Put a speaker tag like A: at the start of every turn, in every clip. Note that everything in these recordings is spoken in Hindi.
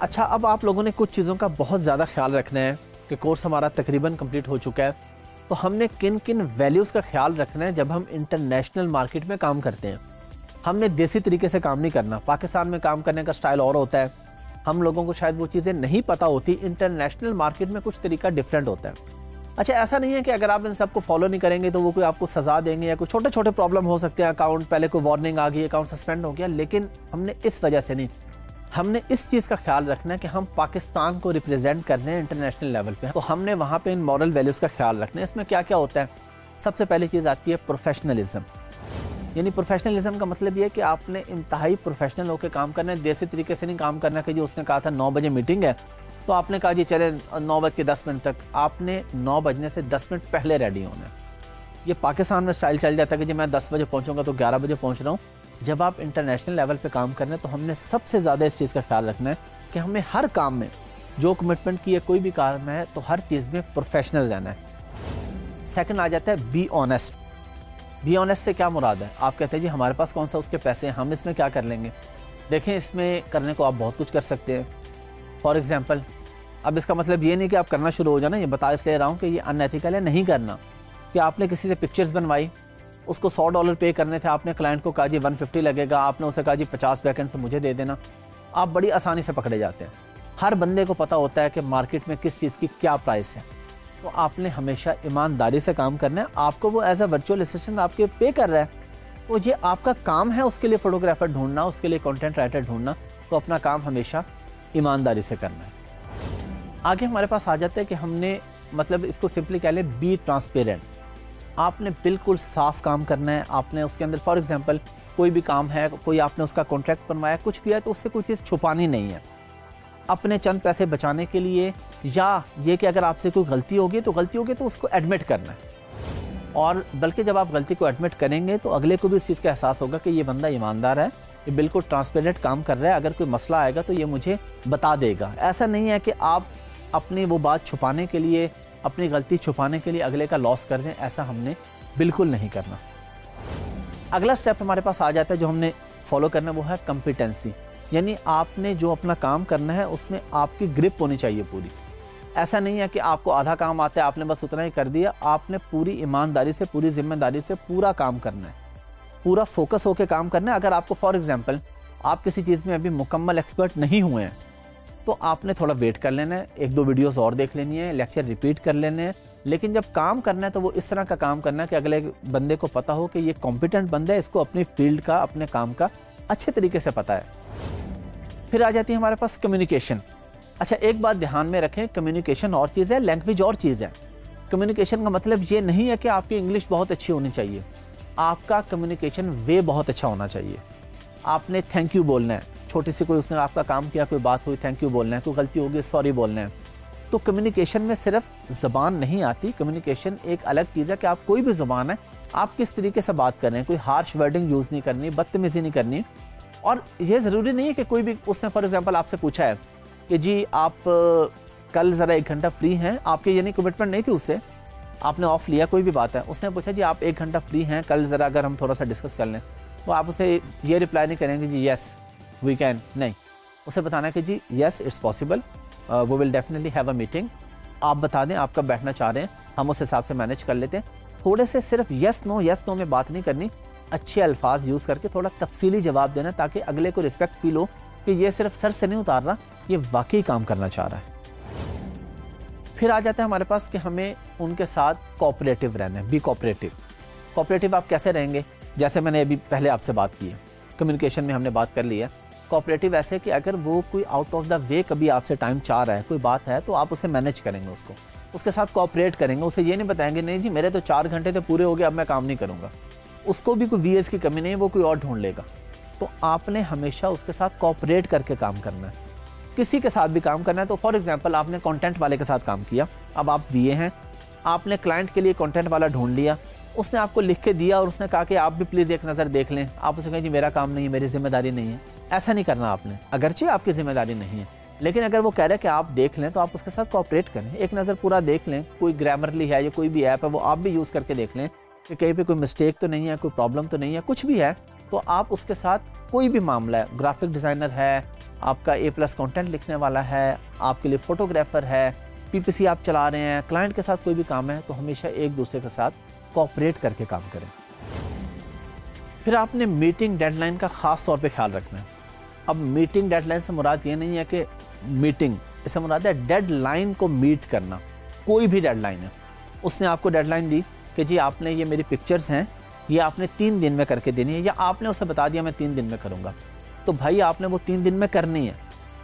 A: अच्छा, अब आप लोगों ने कुछ चीज़ों का बहुत ज़्यादा ख्याल रखना है कि कोर्स हमारा तकरीबन कंप्लीट हो चुका है, तो हमने किन किन वैल्यूज़ का ख्याल रखना है जब हम इंटरनेशनल मार्केट में काम करते हैं। हमने देसी तरीके से काम नहीं करना। पाकिस्तान में काम करने का स्टाइल और होता है, हम लोगों को शायद वो चीज़ें नहीं पता होती। इंटरनेशनल मार्केट में कुछ तरीका डिफरेंट होता है। अच्छा, ऐसा नहीं है कि अगर आप इन सबको फॉलो नहीं करेंगे तो वो कोई आपको सज़ा देंगे या कोई छोटे छोटे प्रॉब्लम हो सकते हैं, अकाउंट पहले कोई वार्निंग आ गई, अकाउंट सस्पेंड हो गया, लेकिन हमने इस वजह से नहीं, हमने इस चीज़ का ख्याल रखना है कि हम पाकिस्तान को रिप्रेजेंट करने हैं इंटरनेशनल लेवल पे, तो हमने वहाँ पे इन मॉरल वैल्यूज़ का ख्याल रखना है। इसमें क्या क्या होता है? सबसे पहली चीज़ आती है प्रोफेशनलिज्म। यानी प्रोफेशनलिज्म का मतलब ये है कि आपने इंतहाई प्रोफेशनल होकर काम करना है। देसी तरीके से नहीं काम करना कि जी उसने कहा था 9 बजे मीटिंग है तो आपने कहा जी चले 9:10 तक। आपने 9 बजने से 10 मिनट पहले रेडी होना है। ये पाकिस्तान में स्टाइल चल जाता है कि जी मैं 10 बजे पहुँचूंगा तो 11 बजे पहुँच रहा हूँ। जब आप इंटरनेशनल लेवल पे काम कर रहे हैं तो हमने सबसे ज़्यादा इस चीज़ का ख्याल रखना है कि हमें हर काम में जो कमिटमेंट की है, कोई भी काम है तो हर चीज़ में प्रोफेशनल रहना है। सेकंड आ जाता है बी ऑनेस्ट। बी ऑनेस्ट से क्या मुराद है? आप कहते हैं जी हमारे पास कौन सा उसके पैसे हैं, हम इसमें क्या कर लेंगे। देखें, इसमें करने को आप बहुत कुछ कर सकते हैं। फॉर एग्जाम्पल, अब इसका मतलब ये नहीं कि आप करना शुरू हो जाना। ये बता इसलिए रहा हूँ कि ये अनएथिकल है, नहीं करना। कि आपने किसी से पिक्चर्स बनवाई, उसको $100 पे करने थे, आपने क्लाइंट को कहा जी 150 लगेगा, आपने उसे कहा जी 50 बैकेंड से मुझे दे देना, आप बड़ी आसानी से पकड़े जाते हैं। हर बंदे को पता होता है कि मार्केट में किस चीज़ की क्या प्राइस है। तो आपने हमेशा ईमानदारी से काम करना है। आपको वो एज अ वर्चुअल असिस्टेंट आपके पे कर रहा है, तो ये आपका काम है उसके लिए फोटोग्राफर ढूंढना, उसके लिए कंटेंट राइटर ढूंढना। तो अपना काम हमेशा ईमानदारी से करना है। आगे हमारे पास आ जाता है कि हमने, मतलब इसको सिंपली कह लें, बी ट्रांसपेरेंट। आपने बिल्कुल साफ काम करना है। आपने उसके अंदर, फॉर एग्जांपल, कोई भी काम है, कोई आपने उसका कॉन्ट्रैक्ट बनवाया, कुछ भी है, तो उससे कोई चीज़ छुपानी नहीं है। अपने चंद पैसे बचाने के लिए, या ये कि अगर आपसे कोई गलती होगी तो उसको एडमिट करना है। और बल्कि जब आप गलती को एडमिट करेंगे तो अगले को भी इस चीज़ का एहसास होगा कि ये बंदा ईमानदार है, ये बिल्कुल ट्रांसपेरेंट काम कर रहा है, अगर कोई मसला आएगा तो ये मुझे बता देगा। ऐसा नहीं है कि आप अपनी वो बात छुपाने के लिए, अपनी गलती छुपाने के लिए अगले का लॉस कर दें। ऐसा हमने बिल्कुल नहीं करना। अगला स्टेप हमारे पास आ जाता है जो हमने फॉलो करना, वो है कॉम्पिटेंसी। यानी आपने जो अपना काम करना है उसमें आपकी ग्रिप होनी चाहिए पूरी। ऐसा नहीं है कि आपको आधा काम आता है, आपने बस उतना ही कर दिया। आपने पूरी ईमानदारी से, पूरी जिम्मेदारी से पूरा काम करना है, पूरा फोकस होकर काम करना है। अगर आपको, फॉर एग्जांपल, आप किसी चीज़ में अभी मुकम्मल एक्सपर्ट नहीं हुए हैं तो आपने थोड़ा वेट कर लेना है, 1-2 वीडियोस और देख लेनी है, लेक्चर रिपीट कर लेने हैं। लेकिन जब काम करना है तो वो इस तरह का काम करना है कि अगले बंदे को पता हो कि ये कॉम्पिटेंट बंदा है, इसको अपनी फील्ड का, अपने काम का अच्छे तरीके से पता है। फिर आ जाती है हमारे पास कम्युनिकेशन। अच्छा, एक बात ध्यान में रखें, कम्युनिकेशन और चीज़ है, लैंग्वेज और चीज़ है। कम्युनिकेशन का मतलब ये नहीं है कि आपकी इंग्लिश बहुत अच्छी होनी चाहिए, आपका कम्युनिकेशन वे बहुत अच्छा होना चाहिए। आपने थैंक यू बोलना है, छोटी सी कोई उसने आपका काम किया, कोई बात हुई, थैंक यू बोलना है, कोई गलती होगी सॉरी बोलना है। तो कम्युनिकेशन में सिर्फ ज़बान नहीं आती, कम्युनिकेशन एक अलग चीज़ है कि आप कोई भी ज़बान है, आप किस तरीके से बात कर रहे हैं। कोई हार्श वर्डिंग यूज़ नहीं करनी, बदतमीज़ी नहीं करनी। और ये ज़रूरी नहीं है कि कोई भी, उसने फॉर एग्जांपल आपसे पूछा है कि जी आप कल ज़रा 1 घंटा फ्री हैं, आपके यानी कमिटमेंट नहीं थी उससे, आपने ऑफ लिया, कोई भी बात है, उसने पूछा जी आप 1 घंटा फ्री हैं कल, ज़रा अगर हम थोड़ा सा डिस्कस कर लें, तो आप उसे ये रिप्लाई नहीं करेंगे जी यस वी कैन, नहीं, उसे बताना है कि जी yes it's possible, we will definitely have a meeting. आप बता दें आप कब बैठना चाह रहे हैं, हम उस हिसाब से मैनेज कर लेते हैं। थोड़े से सिर्फ यस नो में बात नहीं करनी, अच्छे अल्फाज यूज़ करके थोड़ा तफसीली जवाब देना, ताकि अगले को रिस्पेक्ट फील हो कि ये सिर्फ सर से नहीं उतार रहा, ये वाकई काम करना चाह रहा है। फिर आ जाता है हमारे पास कि हमें उनके साथ कोऑपरेटिव रहना है, बी कोऑपरेटिव। कोऑपरेटिव आप कैसे रहेंगे? जैसे मैंने अभी पहले आपसे बात की है, कम्युनिकेशन में हमने बात कर ली है। कोऑपरेटिव ऐसे कि अगर वो कोई आउट ऑफ द वे कभी आपसे टाइम चाह रहा है, कोई बात है, तो आप उसे मैनेज करेंगे, उसके साथ कोऑपरेट करेंगे। उसे ये नहीं बताएंगे नहीं जी मेरे तो 4 घंटे तो पूरे हो गए, अब मैं काम नहीं करूँगा। उसको भी कोई वीएस की कमी नहीं है, वो कोई और ढूंढ लेगा। तो आपने हमेशा उसके साथ कोऑपरेट करके काम करना है। किसी के साथ भी काम करना है तो फॉर एग्जांपल आपने कंटेंट वाले के साथ काम किया, अब आप वीए हैं, आपने क्लाइंट के लिए कंटेंट वाला ढूंढ लिया, उसने आपको लिख के दिया और उसने कहा कि आप भी प्लीज़ एक नज़र देख लें, आप उसे कहें जी मेरा काम नहीं है, मेरी जिम्मेदारी नहीं है। ऐसा नहीं करना आपने, अगरचे आपकी जिम्मेदारी नहीं है, लेकिन अगर वो कह रहा है कि आप देख लें तो आप उसके साथ कोऑपरेट करें, एक नज़र पूरा देख लें। कोई ग्रामरली है या कोई भी ऐप है वो आप भी यूज़ करके देख लें कि कहीं पे कोई मिस्टेक तो नहीं है, कोई प्रॉब्लम तो नहीं है, कुछ भी है तो आप उसके साथ कोई भी मामला है, ग्राफिक डिज़ाइनर है, आपका A+ कंटेंट लिखने वाला है, आपके लिए फोटोग्राफर है, PPC आप चला रहे हैं, क्लाइंट के साथ कोई भी काम है, तो हमेशा एक दूसरे के साथ कोऑपरेट करके काम करें। फिर आपने मीटिंग डेडलाइन का ख़ास तौर पे ख्याल रखना है। अब मीटिंग डेडलाइन से मुराद ये नहीं है कि मीटिंग, इससे मुराद है डेडलाइन को मीट करना। कोई भी डेडलाइन है, उसने आपको डेडलाइन दी कि जी आपने ये मेरी पिक्चर्स हैं, ये आपने 3 दिन में करके देनी है, या आपने उसे बता दिया मैं 3 दिन में करूँगा, तो भाई आपने वो 3 दिन में करनी है।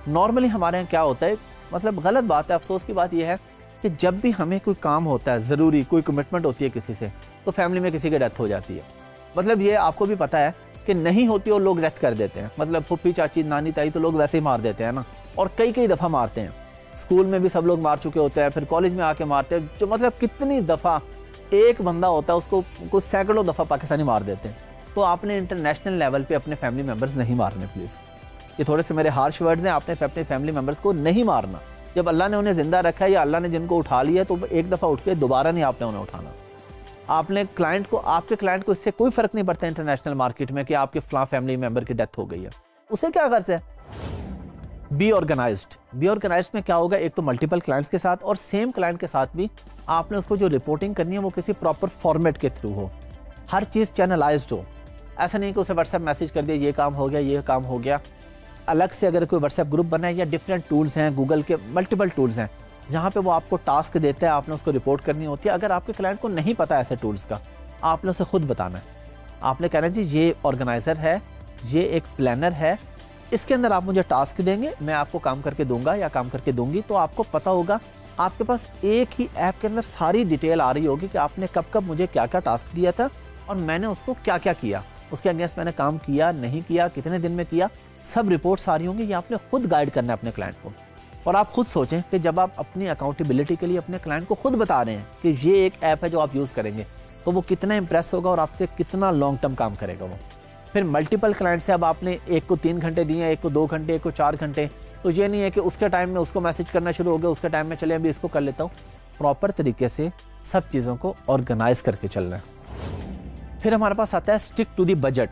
A: नॉर्मली हमारे यहाँ क्या होता है, मतलब गलत बात है, अफसोस की बात यह है कि जब भी हमें कोई काम होता है ज़रूरी, कोई कमिटमेंट होती है किसी से, तो फैमिली में किसी की डेथ हो जाती है। मतलब ये आपको भी पता है कि नहीं होती और लोग डेथ कर देते हैं, मतलब फूफी चाची नानी ताई तो लोग वैसे ही मार देते हैं ना, और कई कई दफ़ा मारते हैं। स्कूल में भी सब लोग मार चुके होते हैं, फिर कॉलेज में आके मारते हैं, जो मतलब कितनी दफ़ा एक बंदा होता है उसको कुछ सैकड़ों दफ़ा पाकिस्तानी मार देते हैं। तो आपने इंटरनेशनल लेवल पे अपने फैमिली मेम्बर्स नहीं मारने प्लीज़। ये थोड़े से मेरे हार्श वर्ड्स हैं, आपने अपने फैमिली मेम्बर्स को नहीं मारना। जब अल्लाह ने उन्हें ज़िंदा रखा है या अल्लाह ने जिनको उठा लिया, तो एक दफ़ा उठ के दोबारा नहीं आपने उन्हें उठाना। आपने क्लाइंट को, आपके क्लाइंट को इससे कोई फ़र्क नहीं पड़ता इंटरनेशनल मार्केट में कि आपके फलां फैमिली मेम्बर की डेथ हो गई है, उसे क्या गर्ज है। B organised. बी ऑर्गेनाइज्ड में क्या होगा, एक तो मल्टीपल क्लाइंट्स के साथ और सेम क्लाइंट के साथ भी आपने उसको जो रिपोर्टिंग करनी है वो किसी प्रॉपर फॉर्मेट के थ्रू हो, हर चीज़ चैनलाइज्ड हो। ऐसा नहीं कि उसे व्हाट्सएप मैसेज कर दिया ये काम हो गया, ये काम हो गया। अलग से अगर कोई व्हाट्सएप ग्रुप बना है या डिफरेंट टूल्स हैं, गूगल के मल्टीपल टूल्स हैं जहाँ पे वो आपको टास्क देता है, आपने उसको रिपोर्ट करनी होती है। अगर आपके क्लाइंट को नहीं पता ऐसे टूल्स का, आपने उसे खुद बताना है। आपने कहना जी ये ऑर्गेनाइज़र है, ये एक प्लानर है, इसके अंदर आप मुझे टास्क देंगे, मैं आपको काम करके दूंगा या काम करके दूंगी। तो आपको पता होगा, आपके पास एक ही ऐप के अंदर सारी डिटेल आ रही होगी कि आपने कब कब मुझे क्या क्या टास्क दिया था और मैंने उसको क्या क्या किया, उसके अगेंस्ट मैंने काम किया नहीं किया, कितने दिन में किया, सब रिपोर्ट्स आ रही होंगी। ये आपने खुद गाइड करना है अपने क्लाइंट को। और आप खुद सोचें कि जब आप अपनी अकाउंटेबिलिटी के लिए अपने क्लाइंट को खुद बता रहे हैं कि ये एक ऐप है जो आप यूज़ करेंगे, तो वो कितना इंप्रेस होगा और आपसे कितना लॉन्ग टर्म काम करेगा वो। फिर मल्टीपल क्लाइंट से अब आपने एक को 3 घंटे दिए, एक को 2 घंटे, एक को 4 घंटे, तो ये नहीं है कि उसके टाइम में उसको मैसेज करना शुरू हो गया, उसके टाइम में चले अभी इसको कर लेता हूँ। प्रॉपर तरीके से सब चीज़ों को ऑर्गेनाइज करके चलना है। फिर हमारे पास आता है स्टिक टू दी बजट,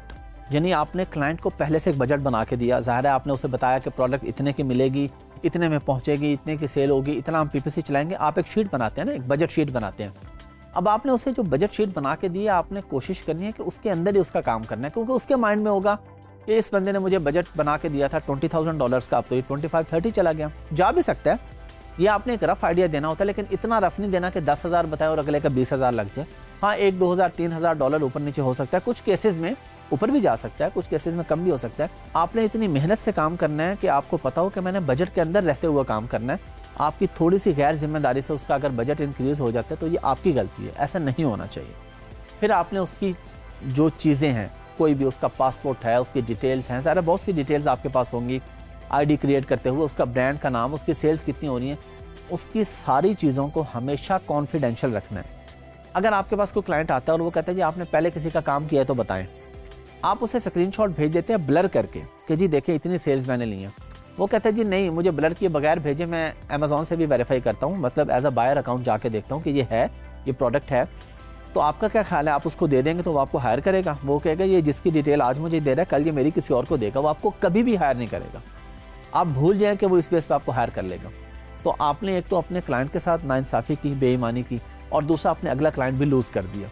A: यानी आपने क्लाइंट को पहले से एक बजट बना के दिया। ज़ाहिर है आपने उसे बताया कि प्रोडक्ट इतने की मिलेगी, इतने में पहुँचेगी, इतने की सेल होगी, इतना हम PPC चलाएंगे। आप एक शीट बनाते हैं ना, एक बजट शीट बनाते हैं। अब आपने उसे जो बजट शीट बना के दी है, आपने कोशिश करनी है कि उसके अंदर ही उसका काम करना है, क्योंकि उसके माइंड में होगा कि इस बंदे ने मुझे बजट बना के दिया था $20,000 का, अब तो ये 25-30 चला गया। जा भी सकता है, ये आपने एक रफ आइडिया देना होता है, लेकिन इतना रफ नहीं देना कि 10,000 बताए और अगले का 20,000 लग जाए। हाँ, $1,000-2,000-3,000 ऊपर नीचे हो सकता है, कुछ केसेस में ऊपर भी जा सकता है, कुछ केसेस में कम भी हो सकता है। आपने इतनी मेहनत से काम करना है कि आपको पता हो कि मैंने बजट के अंदर रहते हुए काम करना है। आपकी थोड़ी सी गैर जिम्मेदारी से उसका अगर बजट इंक्रीज हो जाता है तो ये आपकी गलती है, ऐसा नहीं होना चाहिए। फिर आपने उसकी जो चीज़ें हैं, कोई भी उसका पासपोर्ट है, उसकी डिटेल्स हैं, सारा बहुत सी डिटेल्स आपके पास होंगी। ID क्रिएट करते हुए उसका ब्रांड का नाम, उसकी सेल्स कितनी हो रही हैं, उसकी सारी चीज़ों को हमेशा कॉन्फिडेंशियल रखना है। अगर आपके पास कोई क्लाइंट आता है और वो कहता है जी आपने पहले किसी का काम किया है तो बताएं, आप उसे स्क्रीनशॉट भेज देते हैं ब्लर करके कि जी देखिए इतनी सेल्स मैंने ली हैं। वो कहता है जी नहीं, मुझे ब्लर किए बगैर भेजे, मैं अमेज़ॉन से भी वेरीफाई करता हूँ, मतलब एज अ बायर अकाउंट जाके देखता हूँ कि ये है, ये प्रोडक्ट है। तो आपका क्या ख्याल है, आप उसको दे देंगे तो वो आपको हायर करेगा? वो कहेगा ये जिसकी डिटेल आज मुझे दे रहा है, कल ये मेरी किसी और को देगा, वो आपको कभी भी हायर नहीं करेगा। आप भूल जाएँ कि वो इस बेस पर आपको हायर कर लेगा। तो आपने एक तो अपने क्लाइंट के साथ नाइंसाफ़ी की, बेईमानी की, और दूसरा आपने अगला क्लाइंट भी लूज़ कर दिया।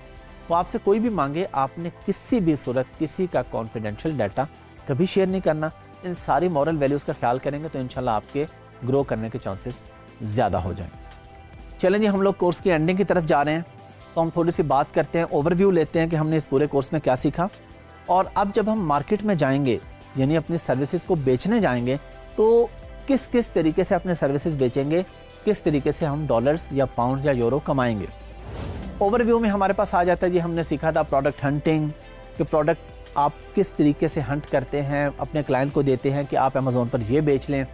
A: तो आपसे कोई भी मांगे, आपने किसी भी सूरत किसी का कॉन्फिडेंशियल डाटा कभी शेयर नहीं करना। इन सारी मॉरल वैल्यूज़ का ख्याल करेंगे तो इंशाल्लाह आपके ग्रो करने के चांसेस ज़्यादा हो जाएं। चलें जी, हम लोग कोर्स की एंडिंग की तरफ जा रहे हैं, तो हम थोड़ी सी बात करते हैं, ओवरव्यू लेते हैं कि हमने इस पूरे कोर्स में क्या सीखा। और अब जब हम मार्केट में जाएंगे, यानी अपनी सर्विसेज को बेचने जाएंगे, तो किस किस तरीके से अपने सर्विसेज बेचेंगे, किस तरीके से हम डॉलर्स या पाउंड या यूरो कमाएंगे। ओवरव्यू में हमारे पास आ जाता है जी, हमने सीखा था प्रोडक्ट हंटिंग, कि प्रोडक्ट आप किस तरीके से हंट करते हैं, अपने क्लाइंट को देते हैं कि आप अमेज़ॉन पर ये बेच लें।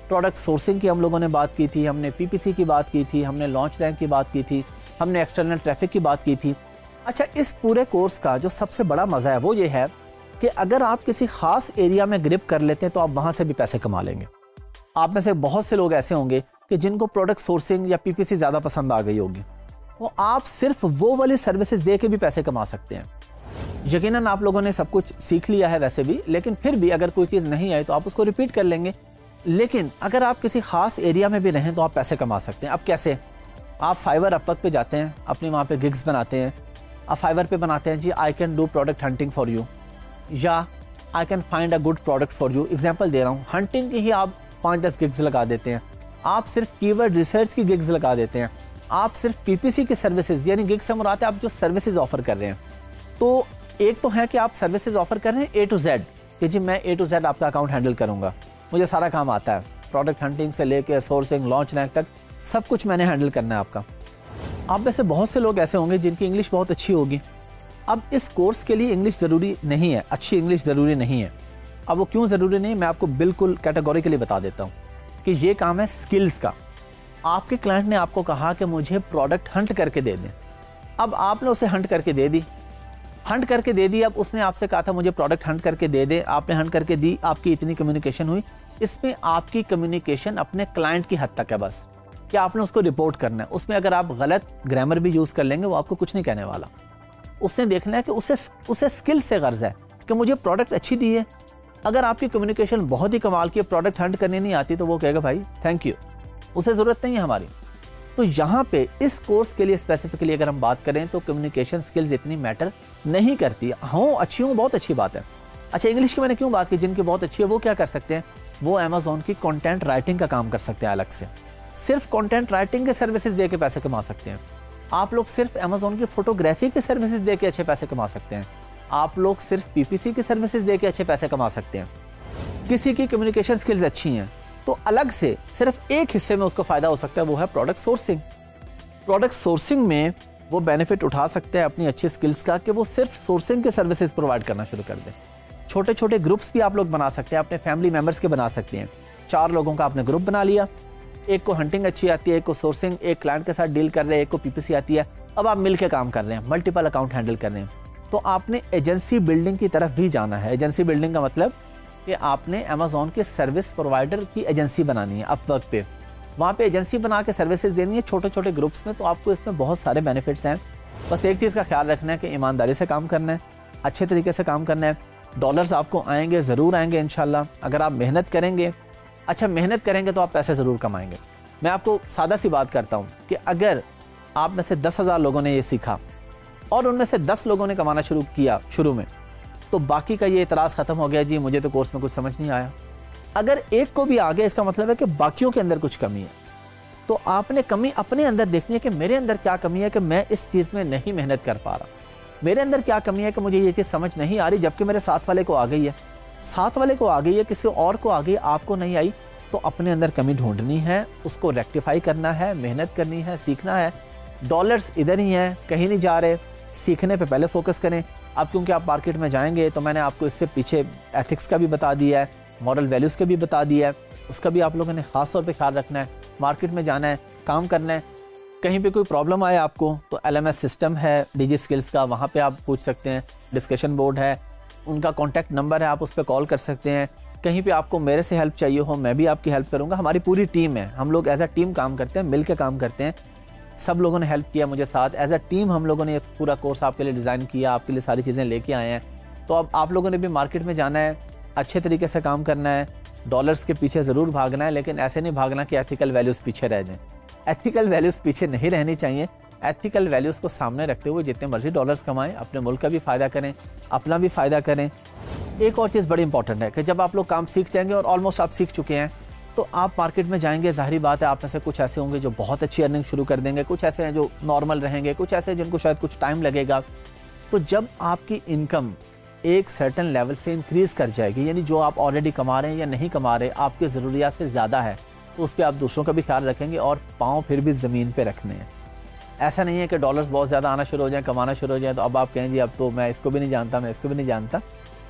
A: प्रोडक्ट सोर्सिंग की हम लोगों ने बात की थी, हमने PPC की बात की थी, हमने लॉन्च रैंक की बात की थी, हमने एक्सटर्नल ट्रैफिक की बात की थी। अच्छा, इस पूरे कोर्स का जो सबसे बड़ा मज़ा है वो ये है कि अगर आप किसी ख़ास एरिया में ग्रिप कर लेते हैं तो आप वहाँ से भी पैसे कमा लेंगे। आप में से बहुत से लोग ऐसे होंगे कि जिनको प्रोडक्ट सोर्सिंग या PPC ज़्यादा पसंद आ गई होगी, तो आप सिर्फ वो वाली सर्विसेज दे के भी पैसे कमा सकते हैं। यकीनन आप लोगों ने सब कुछ सीख लिया है वैसे भी, लेकिन फिर भी अगर कोई चीज़ नहीं आई तो आप उसको रिपीट कर लेंगे। लेकिन अगर आप किसी खास एरिया में भी रहें तो आप पैसे कमा सकते हैं। अब कैसे? आप फाइवर अपवर्क पे जाते हैं, अपने वहाँ पे गिग्स बनाते हैं। आप फाइवर पे बनाते हैं जी I can do product hunting for you, या I can find a good product for you. Example दे रहा हूँ, हंटिंग की ही आप 5-10 गिग्स लगा देते हैं। आप सिर्फ कीवर्ड रिसर्च की गिग्स लगा देते हैं। आप सिर्फ पीपीसी की सर्विसेज, यानी गिग्स से मुराद है आप जो सर्विसेज ऑफर कर रहे हैं। तो एक तो है कि आप सर्विसेज ऑफर कर रहे हैं A to Z, कि जी मैं A to Z आपका अकाउंट हैंडल करूंगा, मुझे सारा काम आता है, प्रोडक्ट हंटिंग से लेके सोर्सिंग, लॉन्च रैंक तक सब कुछ मैंने हैंडल करना है आपका। आप में से बहुत से लोग ऐसे होंगे जिनकी इंग्लिश बहुत अच्छी होगी। अब इस कोर्स के लिए इंग्लिश ज़रूरी नहीं है, अच्छी इंग्लिश ज़रूरी नहीं है। अब वो क्यों ज़रूरी नहीं है मैं आपको बिल्कुल कैटेगोरिकली बता देता हूँ कि ये काम है स्किल्स का। आपके क्लाइंट ने आपको कहा कि मुझे प्रोडक्ट हंट करके दे दें। अब आपने उसे हंट करके दे दी, अब उसने आपसे कहा था मुझे प्रोडक्ट हंट करके दे दे, आपने हंट करके दी, आपकी इतनी कम्युनिकेशन हुई। इसमें आपकी कम्युनिकेशन अपने क्लाइंट की हद तक है बस, कि आपने उसको रिपोर्ट करना है। उसमें अगर आप गलत ग्रामर भी यूज़ कर लेंगे वो आपको कुछ नहीं कहने वाला। उसने देखना है कि उसे स्किल से गर्ज है कि मुझे प्रोडक्ट अच्छी दी है। अगर आपकी कम्युनिकेशन बहुत ही कमाल की, प्रोडक्ट हंट करनी नहीं आती, तो वो कहेगा भाई थैंक यू, उसे ज़रूरत नहीं है हमारी। तो यहाँ पे इस कोर्स के लिए स्पेसिफिकली अगर हम बात करें तो कम्युनिकेशन स्किल्स इतनी मैटर नहीं करती। हाँ अच्छी हो, बहुत अच्छी बात है। अच्छा, इंग्लिश की मैंने क्यों बात की? जिनकी बहुत अच्छी है वो क्या कर सकते हैं? वो अमेज़ॉन की कंटेंट राइटिंग का काम कर सकते हैं अलग से। सिर्फ कंटेंट राइटिंग के सर्विसेज दे के पैसे कमा सकते हैं। आप लोग सिर्फ अमेज़ॉन की फोटोग्राफी के सर्विसेज दे के अच्छे पैसे कमा सकते हैं। आप लोग सिर्फ पीपीसी के सर्विसेज दे के अच्छे पैसे कमा सकते हैं। किसी की कम्युनिकेशन स्किल्स अच्छी हैं तो अलग से सिर्फ एक हिस्से में उसको फायदा हो सकता है, वो है प्रोडक्ट सोर्सिंग। प्रोडक्ट सोर्सिंग में वो बेनिफिट उठा सकते हैं अपनी अच्छी स्किल्स का कि वो सिर्फ सोर्सिंग के सर्विसेज प्रोवाइड करना शुरू कर दें। छोटे छोटे ग्रुप्स भी आप लोग बना सकते हैं, अपने फैमिली मेंबर्स के बना सकते हैं। 4 लोगों का आपने ग्रुप बना लिया, एक को हंटिंग अच्छी आती है, एक को सोर्सिंग, एक क्लाइंट के साथ डील कर रहे हैं, एक को पीपीसी आती है। अब आप मिलकर काम कर रहे हैं, मल्टीपल अकाउंट हैंडल कर रहे हैं। तो आपने एजेंसी बिल्डिंग की तरफ भी जाना है। एजेंसी बिल्डिंग का मतलब कि आपने अमेज़ॉन के सर्विस प्रोवाइडर की एजेंसी बनानी है अपवर्क पे। वहाँ पे एजेंसी बना के सर्विसेज देनी है छोटे छोटे ग्रुप्स में। तो आपको इसमें बहुत सारे बेनिफिट्स हैं। बस एक चीज़ का ख्याल रखना है कि ईमानदारी से काम करना है, अच्छे तरीके से काम करना है। डॉलर्स आपको आएंगे, ज़रूर आएंगे इंशाल्लाह, अगर आप मेहनत करेंगे। अच्छा, मेहनत करेंगे तो आप पैसे ज़रूर कमाएंगे। मैं आपको सादा सी बात करता हूँ कि अगर आप में से 10,000 लोगों ने ये सीखा और उनमें से 10 लोगों ने कमाना शुरू किया शुरू में, तो बाकी का ये इतराज़ ख़त्म हो गया जी मुझे तो कोर्स में कुछ समझ नहीं आया। अगर एक को भी आ गया, इसका मतलब है कि बाकियों के अंदर कुछ कमी है। तो आपने कमी अपने अंदर देखनी है कि मेरे अंदर क्या कमी है कि मैं इस चीज़ में नहीं मेहनत कर पा रहा। मेरे अंदर क्या कमी है कि मुझे ये चीज़ समझ नहीं आ रही, जबकि मेरे साथ वाले को आ गई है, साथ वाले को आ गई है, किसी और को आ गई, आपको नहीं आई। तो अपने अंदर कमी ढूंढनी है, उसको रेक्टिफाई करना है, मेहनत करनी है, सीखना है। डॉलर्स इधर ही हैं, कहीं नहीं जा रहे। सीखने पे पहले फोकस करें। अब क्योंकि आप मार्केट में जाएंगे तो मैंने आपको इससे पीछे एथिक्स का भी बता दिया है, मॉरल वैल्यूज़ का भी बता दिया है, उसका भी आप लोगों ने ख़ास तौर पे ख्याल रखना है। मार्केट में जाना है, काम करना है। कहीं पे कोई प्रॉब्लम आए आपको तो LMS सिस्टम है डिजी स्किल्स का, वहाँ पे आप पूछ सकते हैं। डिस्कशन बोर्ड है, उनका कॉन्टैक्ट नंबर है, आप उस पर कॉल कर सकते हैं। कहीं पे आपको मेरे से हेल्प चाहिए हो, मैं भी आपकी हेल्प करूँगा। हमारी पूरी टीम है, हम लोग एज अ टीम काम करते हैं, मिल के काम करते हैं। सब लोगों ने हेल्प किया मुझे साथ, एज अ टीम हम लोगों ने पूरा कोर्स आपके लिए डिज़ाइन किया, आपके लिए सारी चीज़ें लेके आए हैं। तो अब आप लोगों ने भी मार्केट में जाना है, अच्छे तरीके से काम करना है। डॉलर्स के पीछे ज़रूर भागना है, लेकिन ऐसे नहीं भागना कि एथिकल वैल्यूज़ पीछे रह जाएं। एथिकल वैल्यूज़ पीछे नहीं रहनी चाहिए। एथिकल वैल्यूज़ को सामने रखते हुए जितने मर्जी डॉलर्स कमाएं, अपने मुल्क का भी फ़ायदा करें, अपना भी फ़ायदा करें। एक और चीज़ बड़ी इंपॉर्टेंट है कि जब आप लोग काम सीख जाएंगे, और ऑलमोस्ट आप सीख चुके हैं, तो आप मार्केट में जाएंगे, ज़ाहिरी बात है आप में से कुछ ऐसे होंगे जो बहुत अच्छी अर्निंग शुरू कर देंगे, कुछ ऐसे हैं जो नॉर्मल रहेंगे, कुछ ऐसे हैं जिनको शायद कुछ टाइम लगेगा। तो जब आपकी इनकम एक सर्टेन लेवल से इंक्रीज़ कर जाएगी, यानी जो आप ऑलरेडी कमा रहे हैं या नहीं कमा रहे, आपकी ज़रूरियात से ज़्यादा है, तो उस पर आप दूसरों का भी ख्याल रखेंगे और पाँव फिर भी ज़मीन पर रखने हैं। ऐसा नहीं है कि डॉलर्स बहुत ज़्यादा आना शुरू हो जाए, कमाना शुरू हो जाए, तो अब आप कहें जी अब तो मैं इसको भी नहीं जानता, मैं इसको भी नहीं जानता।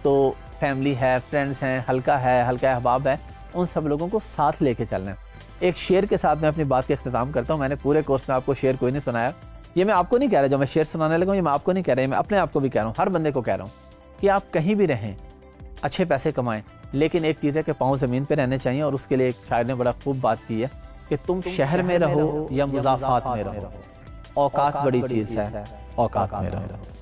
A: तो फैमिली है, फ्रेंड्स हैं, हल्का अहबाब है, उन सब लोगों को साथ लेके चलना है। एक शेर के साथ मैं अपनी बात का इख्तिताम करता हूँ। मैंने पूरे कोर्स में आपको शेर कोई नहीं सुनाया। ये मैं आपको नहीं कह रहा, जो मैं शेर सुनाने लगा हूँ ये मैं आपको नहीं कह रहा, मैं अपने आप को भी कह रहा हूँ, हर बंदे को कह रहा हूँ कि आप कहीं भी रहें, अच्छे पैसे कमाएं, लेकिन एक चीज़ है कि पाँव ज़मीन पर रहने चाहिए। और उसके लिए एक शायर ने बड़ा खूब बात की है कि तुम शहर में रहो या मुज़ाफ़ात में रहो, औकात बड़ी चीज़ है, औकात में रहो।